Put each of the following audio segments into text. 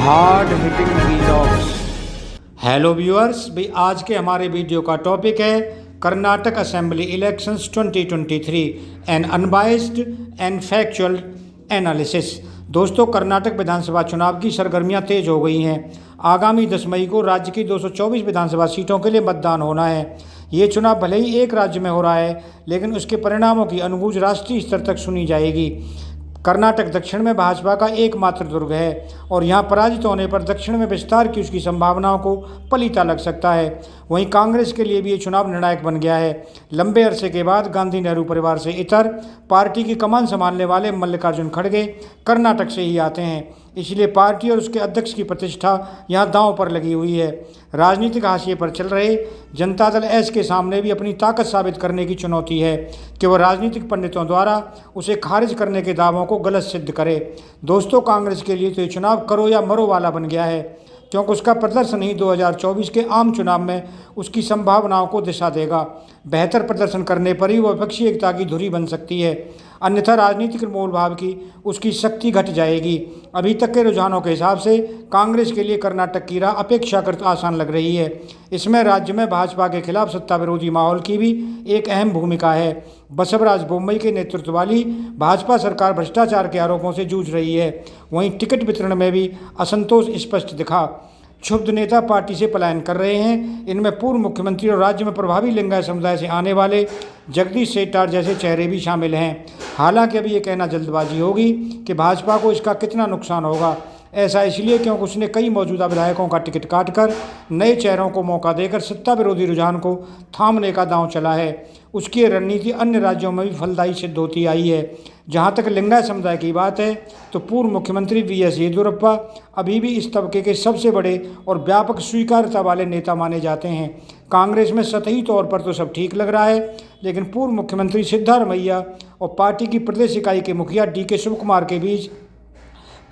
Hard hitting vlogs. Hello viewers, भाई आज के हमारे वीडियो का टॉपिक है Karnataka assembly elections 2023 an unbiased and factual analysis. दोस्तों, कर्नाटक विधानसभा चुनाव की सरगर्मियां तेज हो गई हैं। आगामी 10 मई को राज्य की 224 विधानसभा सीटों के लिए मतदान होना है। ये चुनाव भले ही एक राज्य में हो रहा है, लेकिन उसके परिणामों की अनुगूंज राष्ट्रीय स्तर तक सुनी जाएगी। कर्नाटक दक्षिण में भाजपा का एकमात्र दुर्ग है और यहां पराजित होने पर दक्षिण में विस्तार की उसकी संभावनाओं को पलीता लग सकता है। वहीं कांग्रेस के लिए भी ये चुनाव निर्णायक बन गया है। लंबे अरसे के बाद गांधी नेहरू परिवार से इतर पार्टी की कमान संभालने वाले मल्लिकार्जुन खड़गे कर्नाटक से ही आते हैं, इसलिए पार्टी और उसके अध्यक्ष की प्रतिष्ठा यहां दांव पर लगी हुई है। राजनीतिक हाशिए पर चल रहे जनता दल एस के सामने भी अपनी ताकत साबित करने की चुनौती है कि वह राजनीतिक पंडितों द्वारा उसे खारिज करने के दावों को गलत सिद्ध करे। दोस्तों, कांग्रेस के लिए तो ये चुनाव करो या मरो वाला बन गया है, क्योंकि उसका प्रदर्शन ही 2024 के आम चुनाव में उसकी संभावनाओं को दिशा देगा। बेहतर प्रदर्शन करने पर ही वह विपक्षी एकता की धुरी बन सकती है, अन्यथा राजनीतिक मोलभाव की उसकी शक्ति घट जाएगी। अभी तक के रुझानों के हिसाब से कांग्रेस के लिए कर्नाटक की राह अपेक्षाकृत आसान लग रही है। इसमें राज्य में भाजपा के खिलाफ सत्ता विरोधी माहौल की भी एक अहम भूमिका है। बसवराज बोम्मई के नेतृत्व वाली भाजपा सरकार भ्रष्टाचार के आरोपों से जूझ रही है। वहीं टिकट वितरण में भी असंतोष स्पष्ट दिखा। क्षुब्ध नेता पार्टी से पलायन कर रहे हैं। इनमें पूर्व मुख्यमंत्री और राज्य में प्रभावी लिंगायत समुदाय से आने वाले जगदीश शेट्टार जैसे चेहरे भी शामिल हैं। हालांकि अभी ये कहना जल्दबाजी होगी कि भाजपा को इसका कितना नुकसान होगा। ऐसा इसलिए क्योंकि उसने कई मौजूदा विधायकों का टिकट काटकर नए चेहरों को मौका देकर सत्ता विरोधी रुझान को थामने का दांव चला है। उसकी रणनीति अन्य राज्यों में भी फलदायी सिद्ध होती आई है। जहां तक लिंगायत समुदाय की बात है तो पूर्व मुख्यमंत्री वीएस येदियुरप्पा अभी भी इस तबके के सबसे बड़े और व्यापक स्वीकार्यता वाले नेता माने जाते हैं। कांग्रेस में सतही तौर पर तो सब ठीक लग रहा है, लेकिन पूर्व मुख्यमंत्री सिद्धारमैया और पार्टी की प्रदेश इकाई के मुखिया डीके शिवकुमार के बीच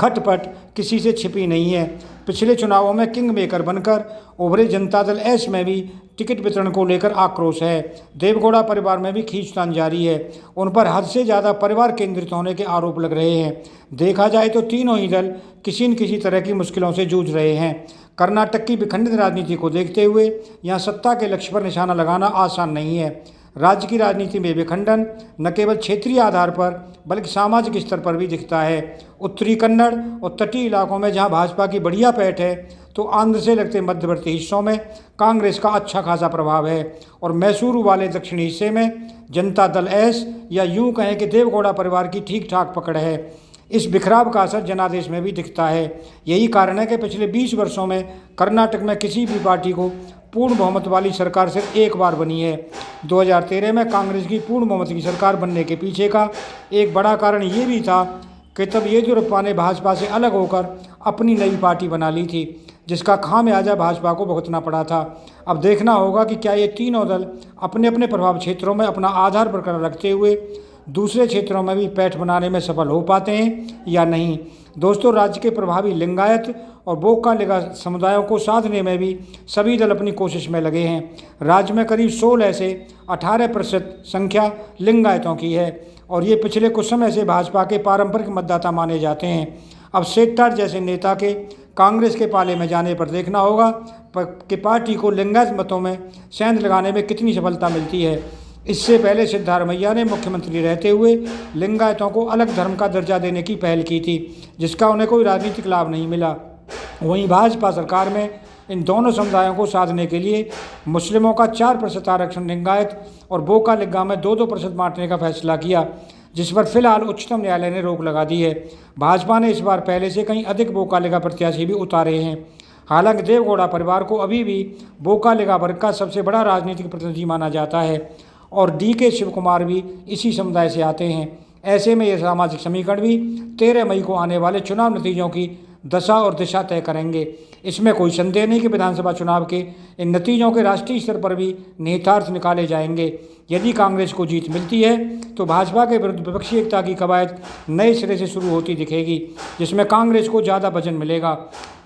खटपट किसी से छिपी नहीं है। पिछले चुनावों में किंग मेकर बनकर उभरे जनता दल एस में भी टिकट वितरण को लेकर आक्रोश है। देवगौड़ा परिवार में भी खींचतान जारी है। उन पर हद से ज़्यादा परिवार केंद्रित होने के आरोप लग रहे हैं। देखा जाए तो तीनों ही दल किसी न किसी तरह की मुश्किलों से जूझ रहे हैं। कर्नाटक की विखंडित राजनीति को देखते हुए यहाँ सत्ता के लक्ष्य पर निशाना लगाना आसान नहीं है। राज्य की राजनीति में विखंडन न केवल क्षेत्रीय आधार पर बल्कि सामाजिक स्तर पर भी दिखता है। उत्तरी कन्नड़ और तटीय इलाकों में जहां भाजपा की बढ़िया पैठ है, तो आंध्र से लगते मध्यवर्ती हिस्सों में कांग्रेस का अच्छा खासा प्रभाव है और मैसूरू वाले दक्षिणी हिस्से में जनता दल एस या यूं कहें कि देवगौड़ा परिवार की ठीक ठाक पकड़ है। इस बिखराव का असर जनादेश में भी दिखता है। यही कारण है कि पिछले 20 वर्षों में कर्नाटक में किसी भी पार्टी को पूर्ण बहुमत वाली सरकार सिर्फ एक बार बनी है। 2013 में कांग्रेस की पूर्ण बहुमत की सरकार बनने के पीछे का एक बड़ा कारण ये भी था कि तब येदियुरप्पा ने भाजपा से अलग होकर अपनी नई पार्टी बना ली थी, जिसका खामियाजा भाजपा को भुगतना पड़ा था। अब देखना होगा कि क्या ये तीनों दल अपने अपने प्रभाव क्षेत्रों में अपना आधार बरकरार रखते हुए दूसरे क्षेत्रों में भी पैठ बनाने में सफल हो पाते हैं या नहीं। दोस्तों, राज्य के प्रभावी लिंगायत और बोका लिगा समुदायों को साधने में भी सभी दल अपनी कोशिश में लगे हैं। राज्य में करीब 16 से 18% संख्या लिंगायतों की है और ये पिछले कुछ समय से भाजपा के पारंपरिक मतदाता माने जाते हैं। अब शेट्टार जैसे नेता के कांग्रेस के पाले में जाने पर देखना होगा कि पार्टी को लिंगायत मतों में सेंध लगाने में कितनी सफलता मिलती है। इससे पहले सिद्धारमैया ने मुख्यमंत्री रहते हुए लिंगायतों को अलग धर्म का दर्जा देने की पहल की थी, जिसका उन्हें कोई राजनीतिक लाभ नहीं मिला। वहीं भाजपा सरकार में इन दोनों समुदायों को साधने के लिए मुस्लिमों का 4% आरक्षण लिंगायत और बोका लिग्गा में 2-2% बांटने का फैसला किया, जिस पर फिलहाल उच्चतम न्यायालय ने रोक लगा दी है। भाजपा ने इस बार पहले से कहीं अधिक बोका लिगा प्रत्याशी भी उतारे हैं। हालांकि देवगौड़ा परिवार को अभी भी बोका लिगा वर्ग का सबसे बड़ा राजनीतिक प्रतिनिधि माना जाता है और डीके शिवकुमार भी इसी समुदाय से आते हैं। ऐसे में ये सामाजिक समीकरण भी 13 मई को आने वाले चुनाव नतीजों की दशा और दिशा तय करेंगे। इसमें कोई संदेह नहीं कि विधानसभा चुनाव के इन नतीजों के राष्ट्रीय स्तर पर भी निहितार्थ निकाले जाएंगे। यदि कांग्रेस को जीत मिलती है तो भाजपा के विरुद्ध विपक्षी एकता की कवायद नए सिरे से शुरू होती दिखेगी, जिसमें कांग्रेस को ज़्यादा वजन मिलेगा।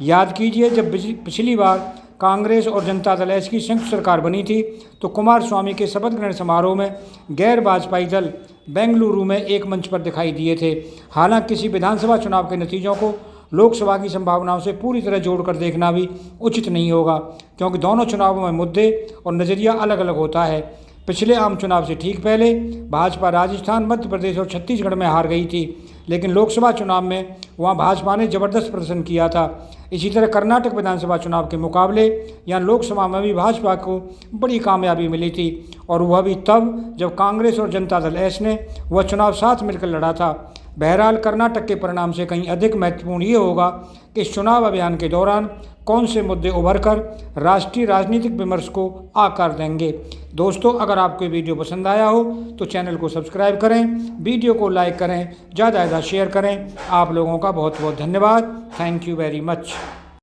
याद कीजिए, जब पिछली बार कांग्रेस और जनता दल एस की संयुक्त सरकार बनी थी तो कुमार स्वामी के शपथ ग्रहण समारोह में गैर भाजपाई दल बेंगलुरु में एक मंच पर दिखाई दिए थे। हालांकि किसी विधानसभा चुनाव के नतीजों को लोकसभा की संभावनाओं से पूरी तरह जोड़कर देखना भी उचित नहीं होगा, क्योंकि दोनों चुनावों में मुद्दे और नज़रिया अलग अलग होता है। पिछले आम चुनाव से ठीक पहले भाजपा राजस्थान, मध्य प्रदेश और छत्तीसगढ़ में हार गई थी, लेकिन लोकसभा चुनाव में वहां भाजपा ने जबरदस्त प्रदर्शन किया था। इसी तरह कर्नाटक विधानसभा चुनाव के मुकाबले यहाँ लोकसभा में भी भाजपा को बड़ी कामयाबी मिली थी, और वह भी तब जब कांग्रेस और जनता दल एस ने वह चुनाव साथ मिलकर लड़ा था। बहरहाल कर्नाटक के परिणाम से कहीं अधिक महत्वपूर्ण ये होगा कि इस चुनाव अभियान के दौरान कौन से मुद्दे उभर कर राष्ट्रीय राजनीतिक विमर्श को आकार देंगे। दोस्तों, अगर आपको ये वीडियो पसंद आया हो तो चैनल को सब्सक्राइब करें, वीडियो को लाइक करें, ज़्यादा से ज़्यादा शेयर करें। आप लोगों का बहुत बहुत धन्यवाद। Thank you very much.